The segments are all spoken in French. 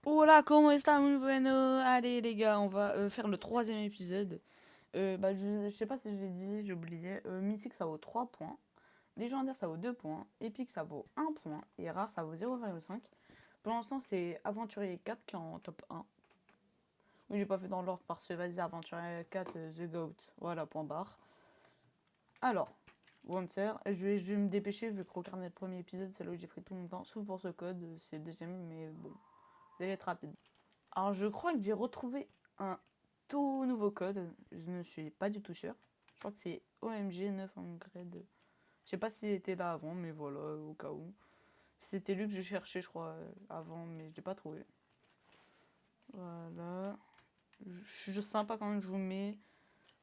Hola, ¿cómo está? Muy bueno. Allez, les gars, on va faire le troisième épisode. Je sais pas si j'ai dit, j'ai oublié. Mythique, ça vaut 3 points. Légendaire, ça vaut 2 points. Épique, ça vaut 1 point. Et rare, ça vaut 0,5. Pour l'instant, c'est Aventurier 4 qui est en top 1. Oui, j'ai pas fait dans l'ordre parce que vas-y, Aventurier 4, The Goat. Voilà, point barre. Alors, Wanter, je vais me dépêcher vu que regarder le premier épisode, c'est là où j'ai pris tout mon temps. Sauf pour ce code, c'est le deuxième, mais bon, vous allez être rapide. Alors, je crois que j'ai retrouvé un tout nouveau code. Je ne suis pas du tout sûr. Je crois que c'est OMG 9 upgrade. Je sais pas s'il était là avant, mais voilà, au cas où. C'était lui que je cherchais, je crois, avant, mais je l'ai pas trouvé. Voilà. Je suis juste sympa quand je vous mets.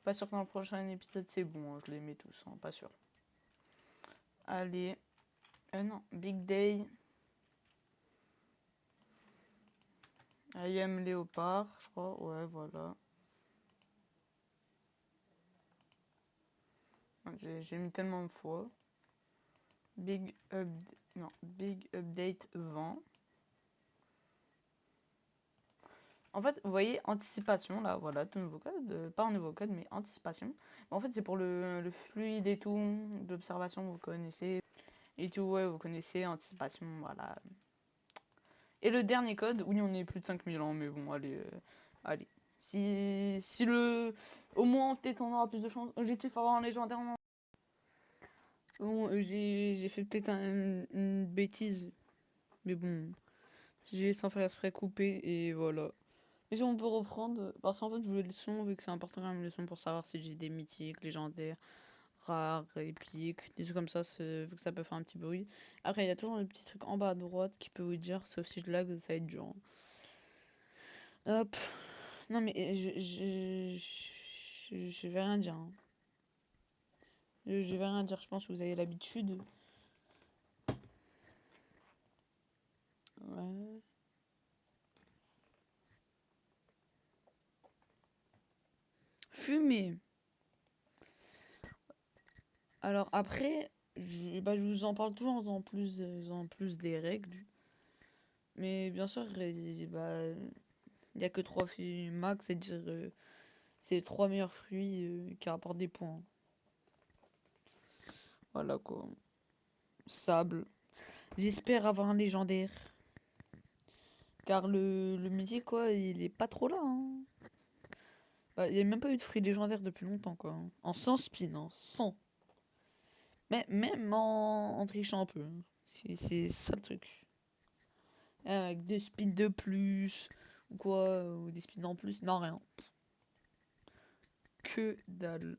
Pas sûr que dans le prochain épisode c'est bon, hein, je les mets tous, hein, pas sûr. Allez. Non, Big Day. I am Léopard, je crois. Ouais, voilà. J'ai mis tellement de fois. Big up... Non, Big Update 20. En fait, vous voyez, anticipation, là, voilà, tout nouveau code. Pas un nouveau code, mais anticipation. En fait, c'est pour le fluide et tout, d'observation, vous connaissez. Et tout, ouais, vous connaissez, anticipation, voilà. Et le dernier code, oui, on est plus de 5000 ans, mais bon, allez, allez. Si le... Au moins, peut-être on aura plus de chance. Objectif avoir un légendaire. Bon, j'ai fait peut-être une bêtise, mais bon, j'ai sans faire exprès coupé, et voilà. Mais si on peut reprendre, parce qu'en fait, je voulais le son, vu que c'est important quand même le son pour savoir si j'ai des mythiques, légendaires, rares, épiques, des trucs comme ça, vu que ça peut faire un petit bruit. Après, il y a toujours le petit truc en bas à droite qui peut vous dire, sauf si je lag, ça va être dur. Hop. Non, mais je vais rien dire, hein. Je vais rien dire, je pense que vous avez l'habitude. Ouais. Fumer. Alors après, je vous en parle toujours en plus des règles. Mais bien sûr, il y a que 3 fruits max, c'est-à-dire c'est les 3 meilleurs fruits qui rapportent des points. Voilà quoi. Sable. J'espère avoir un légendaire. Car le mythique, quoi, il est pas trop là, hein. Bah, il n'y a même pas eu de fruits légendaires depuis longtemps, quoi, hein. En 100 spins, hein. 100. Mais même en trichant un peu, hein. C'est ça le truc. Avec des spins de plus, ou quoi, ou des spins en plus. Non, rien. Que dalle.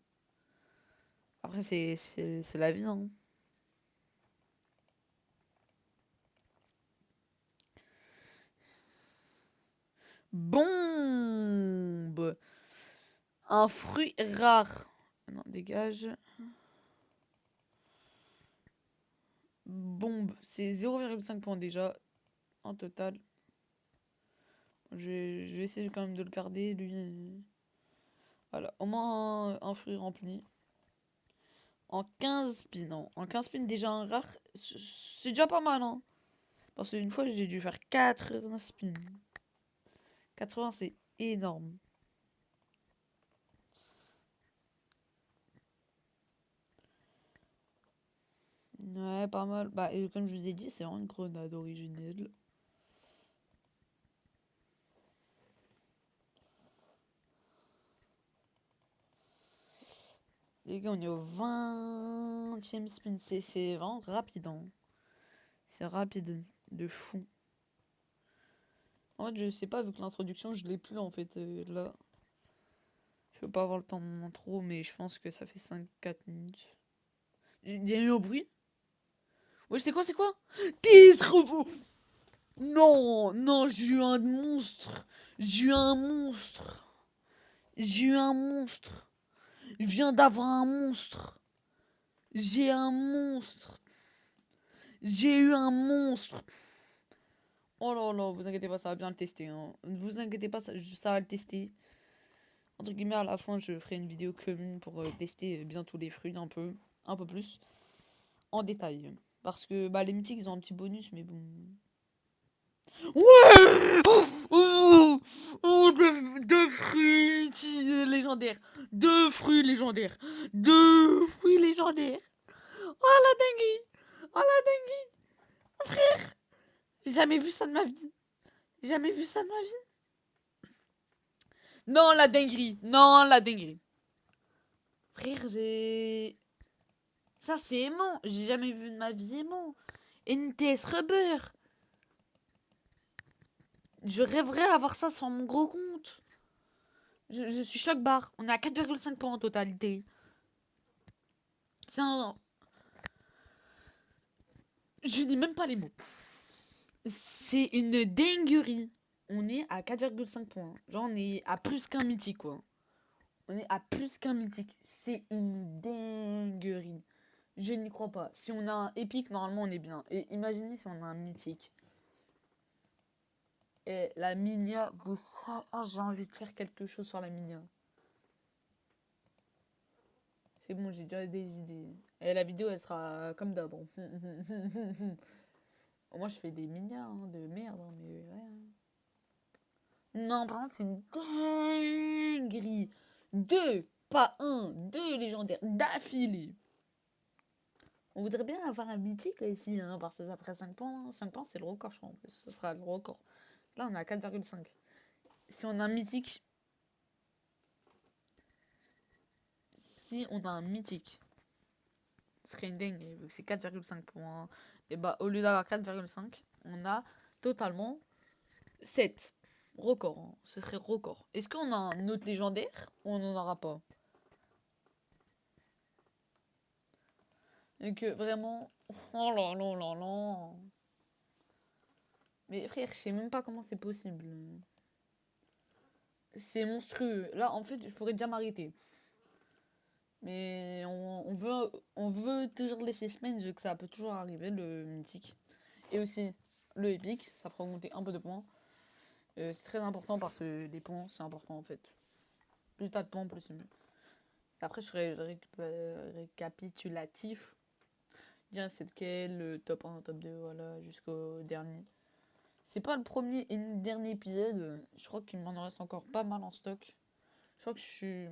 Après, c'est la vie, hein. Bombe. Un fruit rare. Non, dégage. Bombe. C'est 0,5 points déjà. En total. Je vais essayer quand même de le garder. Lui. Voilà. Au moins un fruit rempli. En 15 spins. Non. En 15 spins, déjà un rare. C'est déjà pas mal, hein. Parce qu'une fois, j'ai dû faire 80 spins. 80, c'est énorme. Ouais, pas mal. Bah, et comme je vous ai dit, c'est vraiment une grenade originelle. Les gars, on est au 20e spin. C'est vraiment rapide, hein. C'est rapide de fou. En fait, je sais pas, vu que l'introduction, je l'ai plus en fait là. Je veux pas avoir le temps de trop, mais je pense que ça fait 5-4 minutes. Il y a eu un bruit? Ouais, c'est quoi? Titre! Non, non, j'ai eu un monstre. J'ai eu un monstre. J'ai eu un monstre. Je viens d'avoir un monstre. J'ai un monstre. J'ai eu un monstre. Oh là là, vous inquiétez pas, ça va bien le tester, hein. Ne vous inquiétez pas, ça va le tester. Entre guillemets, à la fin, je ferai une vidéo commune pour tester bien tous les fruits un peu plus, en détail. Parce que bah, les mythiques, ils ont un petit bonus, mais bon. Ouais! légendaires. 2 fruits légendaires. 2 fruits légendaires. Oh la dinguerie. Oh la dinguerie. Frère. J'ai jamais vu ça de ma vie. Jamais vu ça de ma vie. Non, la dinguerie. Non, la dinguerie. Frère, j'ai... Ça, c'est aimant. J'ai jamais vu de ma vie aimant. NTS Rubber. Je rêverais avoir ça sur mon gros compte. Je suis choc barre. On est à 4,5 points en totalité. C'est un... Je n'ai même pas les mots. C'est une dinguerie. On est à 4,5 points. Genre, on est à plus qu'un mythique, quoi. On est à plus qu'un mythique. C'est une dinguerie. Je n'y crois pas. Si on a un épique, normalement, on est bien. Et imaginez si on a un mythique. Et la Minia, vous savez... Oh, j'ai envie de faire quelque chose sur la Minia. C'est bon, j'ai déjà des idées. Et la vidéo, elle sera comme d'hab. Moi, je fais des Minia, hein, de merde, hein, mais ouais. Non, par contre, c'est une dinguerie. Deux, pas un, deux légendaires d'affilée. On voudrait bien avoir un mythique ici, hein, parce que après 5 points, 5 points, c'est le record, je crois, en plus. Ce sera le record. Là, on est à 4,5. Si on a un mythique, si on a un mythique, ce serait une dingue, vu que c'est 4,5 points. Et bah, au lieu d'avoir 4,5, on a totalement 7. Record, hein. Ce serait record. Est-ce qu'on a un autre légendaire ou on n'en aura pas? Et que vraiment... Oh là là là là. Mais frère, je sais même pas comment c'est possible. C'est monstrueux. Là, en fait, je pourrais déjà m'arrêter. Mais on veut toujours laisser semaine, vu que ça peut toujours arriver, le mythique. Et aussi, le épique, ça fera augmenter un peu de points. C'est très important parce que les points, c'est important en fait. Plus t'as de points, plus c'est mieux. Et après, je ferai le récapitulatif. Dire c'est lequel, le top 1, top 2, voilà, jusqu'au dernier. C'est pas le premier et le dernier épisode. Je crois qu'il m'en reste encore pas mal en stock. Je crois que je suis...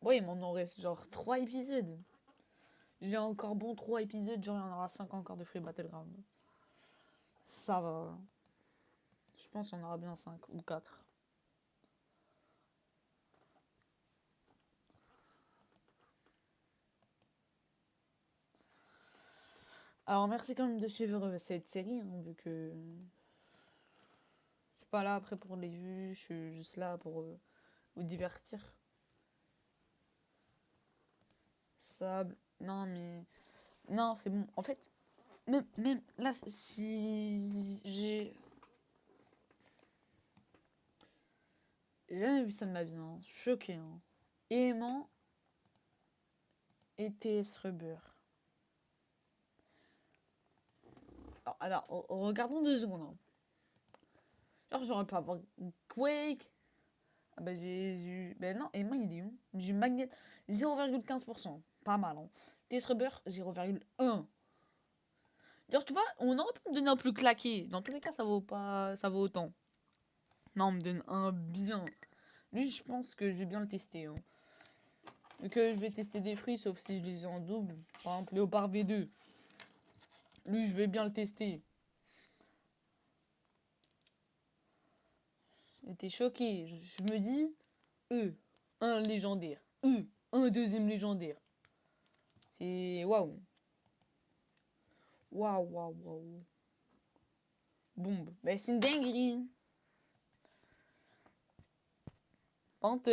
Ouais, il m'en en reste genre 3 épisodes. J'ai encore bon 3 épisodes, genre il y en aura 5 encore de Free Battleground. Ça va. Je pense qu'on aura bien 5 ou 4. Alors merci quand même de suivre cette série, hein, vu que je suis pas là après pour les vues, je suis juste là pour vous divertir. Sable. Non mais... Non, c'est bon. En fait, même là, si j'ai jamais vu ça de ma vie, hein. Choqué, hein. Aimant et TS Rubber. Alors, regardons 2 secondes, hein. Genre, j'aurais pas avoir Quake. Ah bah j'ai eu... Ben non, aimant il est où? Du Magnet 0,15%. Pas mal, hein. TS Rubber 0,1. Genre, tu vois, on aurait pu me donner un plus claqué. Dans tous les cas, ça vaut pas... Ça vaut autant. Non, on me donne un bien. Lui, je pense que je vais bien le tester, hein. Que je vais tester des fruits, sauf si je les ai en double. Par exemple, Léopard V2. Lui, je vais bien le tester. J'étais choqué. Je me dis, un légendaire. Un deuxième légendaire. C'est waouh. Waouh, waouh, waouh. Bombe. Ben, c'est une dinguerie. Par contre,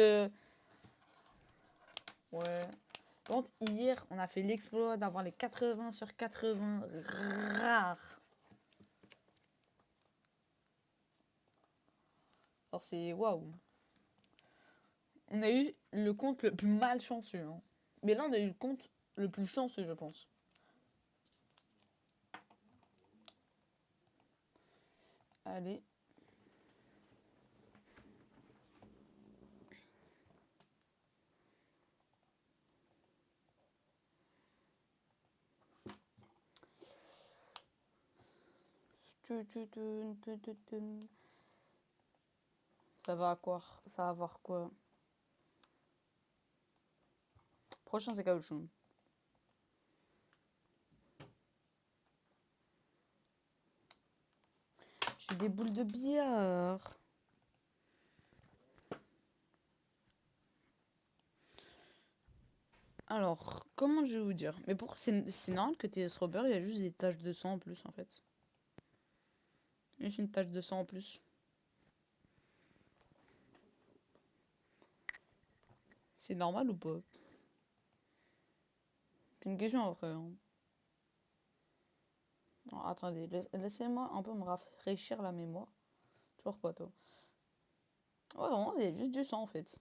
ouais. Par contre, hier, on a fait l'exploit d'avoir les 80 sur 80 rares. Alors, c'est waouh. On a eu le compte le plus malchanceux, hein. Mais là, on a eu le compte le plus chanceux, je pense. Allez. Ça va quoi? Ça va avoir quoi? Prochain, c'est caoutchouc. J'ai des boules de billard. Alors, comment je vais vous dire? Mais pourquoi c'est normal que TS Robert, il y a juste des taches de sang en plus, en fait. Juste une tache de sang en plus. C'est normal ou pas? C'est une question après, hein. Alors, attendez, laissez-moi un peu me rafraîchir la mémoire. Toujours pas, toi. Ouais, vraiment, il y a juste du sang, en fait.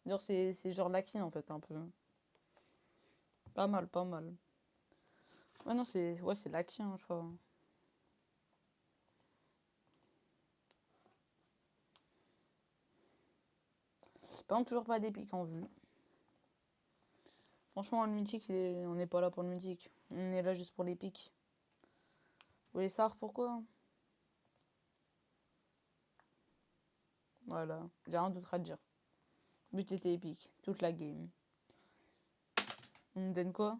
Genre, c'est genre laquine, en fait, un peu. Pas mal, pas mal. Ouais, non, c'est... Ouais, c'est laquine, je crois. Par contre, toujours pas d'épique en vue. Franchement, le mythique, on n'est pas là pour le mythique. On est là juste pour l'épique. Vous voulez savoir pourquoi? Voilà, j'ai rien d'autre à dire. Le but était épique, toute la game. On me donne quoi?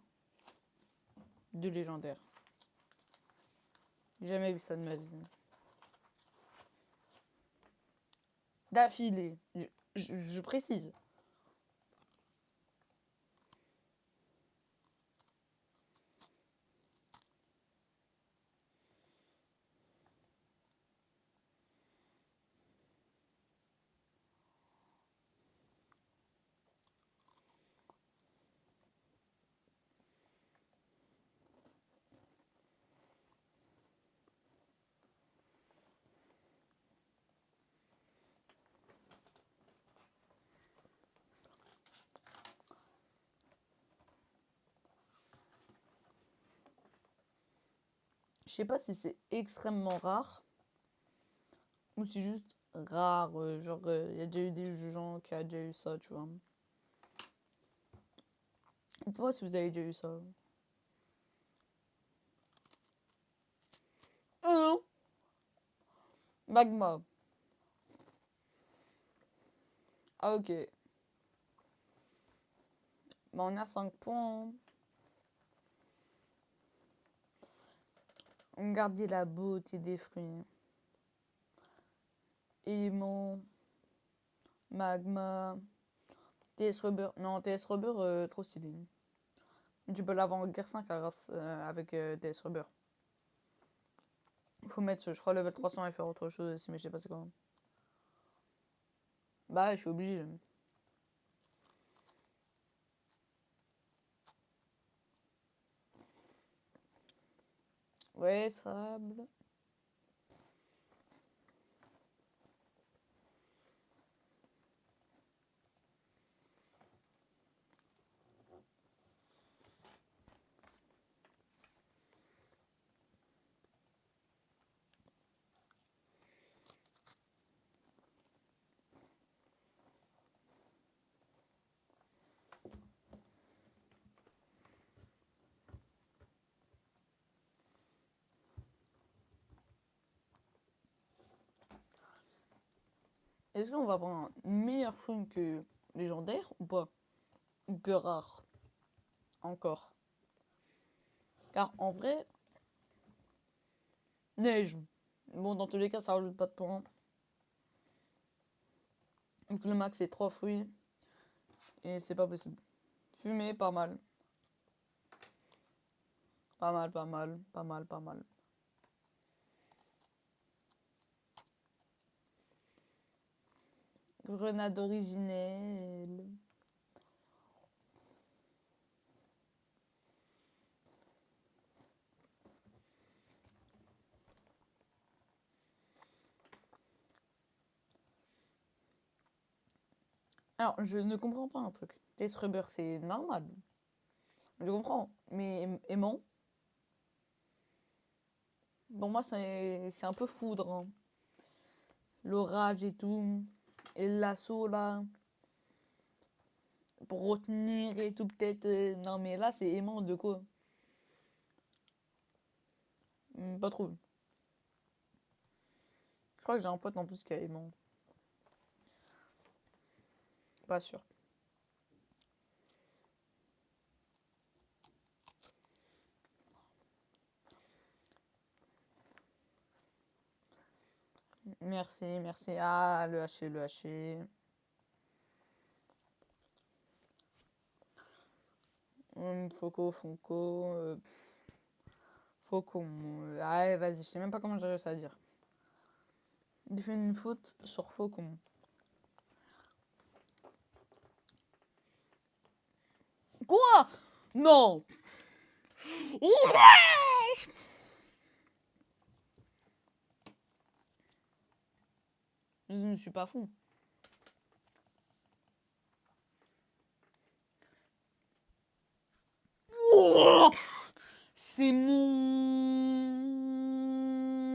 Du légendaire. J'ai jamais vu ça de ma vie. D'affilée. Je précise. Je sais pas si c'est extrêmement rare ou si juste rare. Genre, il y a déjà eu des gens qui a déjà eu ça, tu vois. Dites-moi si vous avez déjà eu ça. Oh non! Magma. Ah, ok. Bah, on a 5 points. On gardait la beauté des fruits. Aimant. Magma. TS Rubber. Non, TS Rubber, trop stylé. Tu peux l'avoir en guerre 5 avec TS Rubber. Faut mettre, je crois, level 300 et faire autre chose aussi, mais je sais pas c'est quoi. Bah, je suis obligé. Ouais, sable. Est-ce qu'on va avoir un meilleur fruit que légendaire ou pas? Ou que rare? Encore. Car en vrai, neige. Bon, dans tous les cas, ça rajoute pas de points. Donc le max, c'est 3 fruits. Et c'est pas possible. Fumée, pas mal. Pas mal, pas mal, pas mal, pas mal. Grenade originelle. Alors, je ne comprends pas un truc. Test rubber, c'est normal. Je comprends. Mais aimant, pour moi, c'est un peu foudre, hein. L'orage et tout. Et l'assaut, là. Pour retenir et tout, peut-être. Non, mais là, c'est aimant de quoi? Pas trop. Je crois que j'ai un pote en plus qui a aimant. Pas sûr. Merci, merci. Ah, le haché, le haché. Foco, Fonco. Faucon. Ah, vas-y, je sais même pas comment j'ai réussi à dire. Il fait une faute sur Faucon. Quoi? Non. Je ne suis pas fou. C'est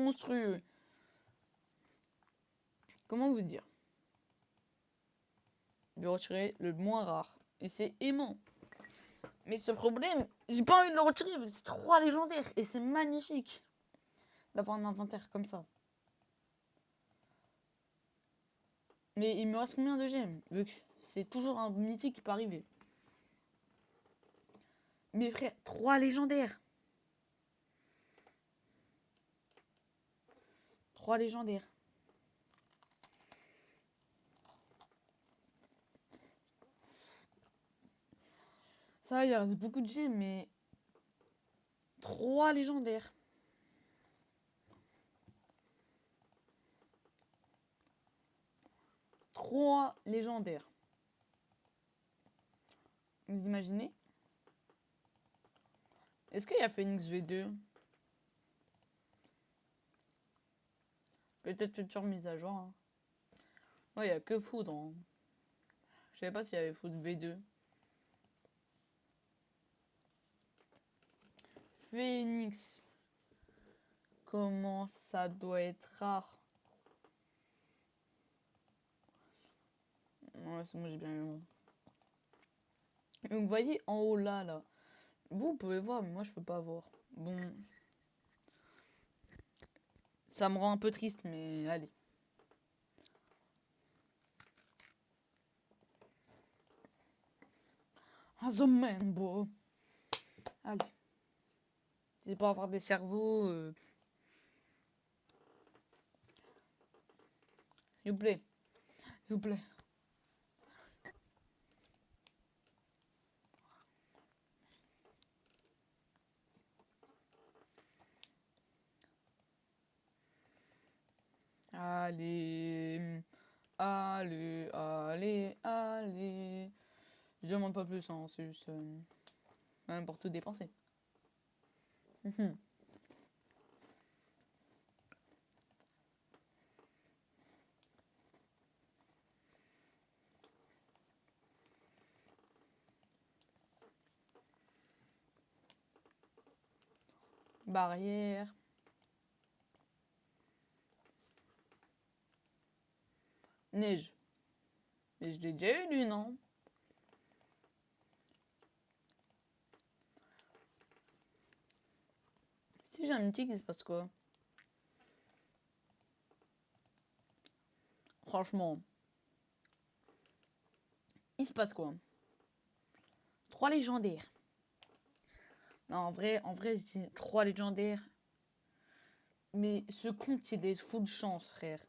monstrueux. Comment vous dire? Je vais retirer le moins rare. Et c'est aimant. Mais ce problème, j'ai pas envie de le retirer, c'est 3 légendaires. Et c'est magnifique d'avoir un inventaire comme ça. Mais il me reste combien de gemmes? Vu que c'est toujours un mythique qui peut arriver. Mes frères, 3 légendaires. 3 légendaires. Ça, il reste beaucoup de gemmes, mais 3 légendaires. 3 légendaires. Vous imaginez? Est-ce qu'il y a Phoenix V2? Peut-être future mise à jour. Hein. Ouais, il n'y a que Foudre. Hein. Je savais pas s'il y avait Foudre V2. Phoenix. Comment ça doit être rare. Ouais, c'est moi j'ai bien eu. Donc vous voyez en haut là. Vous pouvez voir, mais moi je peux pas voir. Bon. Ça me rend un peu triste, mais allez. Azomen, bro. Allez. C'est pour avoir des cerveaux. S'il vous plaît. S'il vous plaît. Allez. Allez, allez, allez. Je demande pas plus, hein, c'est juste pour tout dépenser. Barrière. Neige. Mais je l'ai déjà eu lui, non? Si j'ai un mythique, il se passe quoi? Franchement. Il se passe quoi? 3 légendaires. Non, en vrai, je dis 3 légendaires. Mais ce compte, il est fou de chance, frère.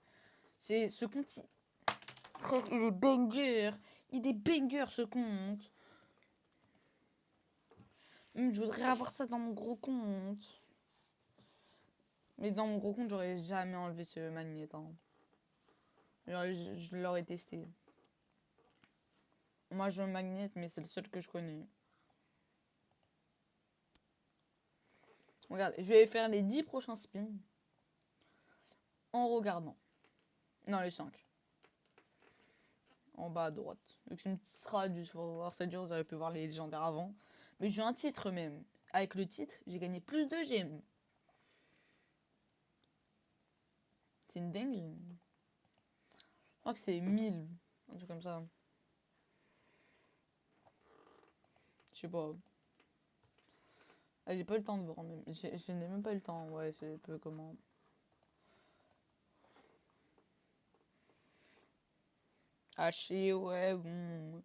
C'est ce compte, frère, il est banger. Il est banger, ce compte. Je voudrais avoir ça dans mon gros compte. Mais dans mon gros compte, j'aurais jamais enlevé ce magnet. Hein. Je l'aurais testé. Moi, je magnet, mais c'est le seul que je connais. Regarde, je vais faire les 10 prochains spins en regardant. Non, les 5. En bas à droite. Donc c'est une petite strat juste pour voir ça dure, vous avez pu voir les légendaires avant. Mais j'ai un titre même. Avec le titre, j'ai gagné plus de gemmes. C'est une dingue. Je crois que c'est 1000. Un truc comme ça. Je sais pas. Ah, j'ai pas eu le temps de voir même. Je n'ai même pas eu le temps. Ouais, c'est peu comment. Haché, ouais, bon.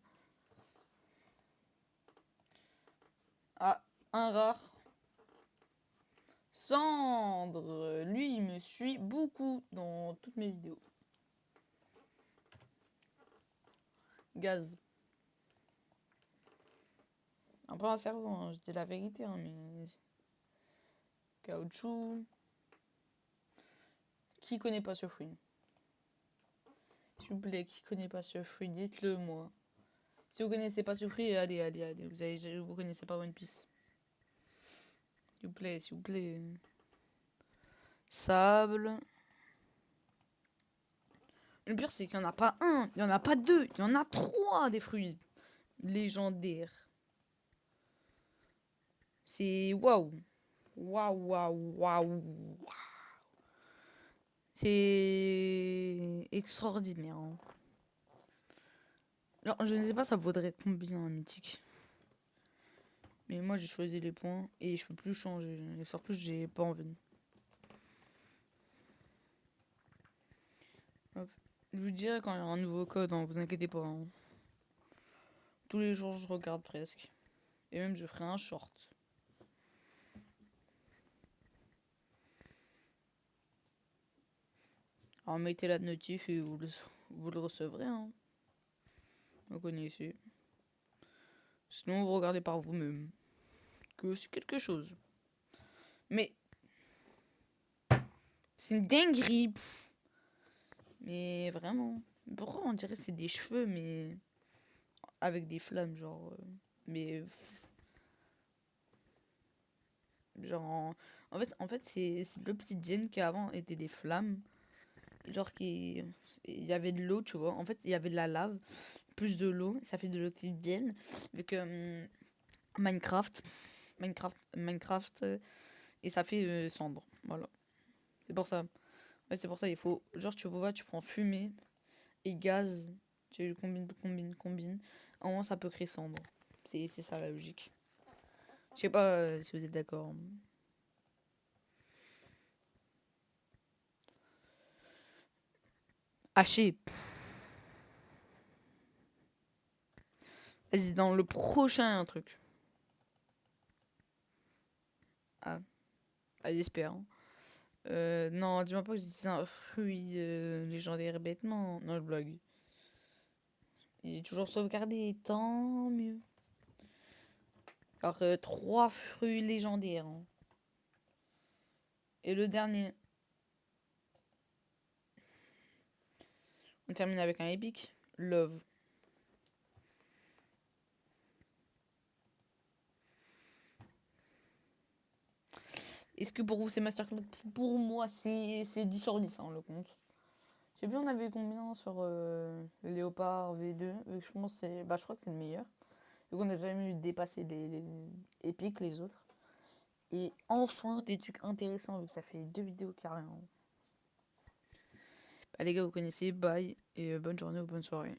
Ah, un rare. Cendre, lui, il me suit beaucoup dans toutes mes vidéos. Gaz. Un peu un cerveau, hein, je dis la vérité, hein, mais... Caoutchouc. Qui connaît pas ce fruit? S'il vous plaît, qui connaît pas ce fruit? Dites-le moi. Si vous connaissez pas ce fruit, allez, allez, allez. Vous connaissez pas One Piece. S'il vous plaît, s'il vous plaît. Sable. Le pire, c'est qu'il n'y en a pas un, il n'y en a pas deux, il y en a trois des fruits légendaires. C'est waouh. Waouh, waouh, waouh. C'est extraordinaire, hein. Non, je ne sais pas ça vaudrait combien un mythique. Mais moi j'ai choisi les points et je peux plus changer. Et surtout j'ai pas envie. Hop. Je vous dirai quand il y a un nouveau code, hein, vous inquiétez pas, hein. Tous les jours je regarde presque. Et même je ferai un short. Alors mettez la notif et vous le recevrez, hein. Vous connaissez. Sinon vous regardez par vous-même. Que c'est quelque chose. Mais c'est une dinguerie. Mais vraiment. Pourquoi on dirait que c'est des cheveux, mais avec des flammes, genre. Mais genre en fait c'est le petit Jen qui avant était des flammes. Genre qui il y avait de l'eau, tu vois. En fait, il y avait de la lave, plus de l'eau, ça fait de l'obsidienne. Vu que Minecraft, Minecraft et ça fait cendre. Voilà. C'est pour ça. Ouais, c'est pour ça il faut genre tu vois, tu prends fumée et gaz, tu combines. Au moins ça peut créer cendre. C'est ça la logique. Je sais pas si vous êtes d'accord. Haché. Vas-y, dans le prochain un truc. Ah, ah, j'espère, hein. Non, dis-moi pas que j'ai un fruit légendaire bêtement. Non, je blague. Il est toujours sauvegardé, tant mieux. Alors, trois fruits légendaires, hein. Et le dernier, on termine avec un épique. Love. Est-ce que pour vous c'est masterclass? Pour moi, c'est 10 sur 10, hein, le compte. Je sais plus, on avait combien sur le Léopard V2? Je pense bah, je crois que c'est le meilleur. Donc on a jamais eu dépasser les épiques, les autres. Et enfin, des trucs intéressants, vu que ça fait deux vidéos carrément. Bah, les gars, vous connaissez, bye, et bonne journée ou bonne soirée.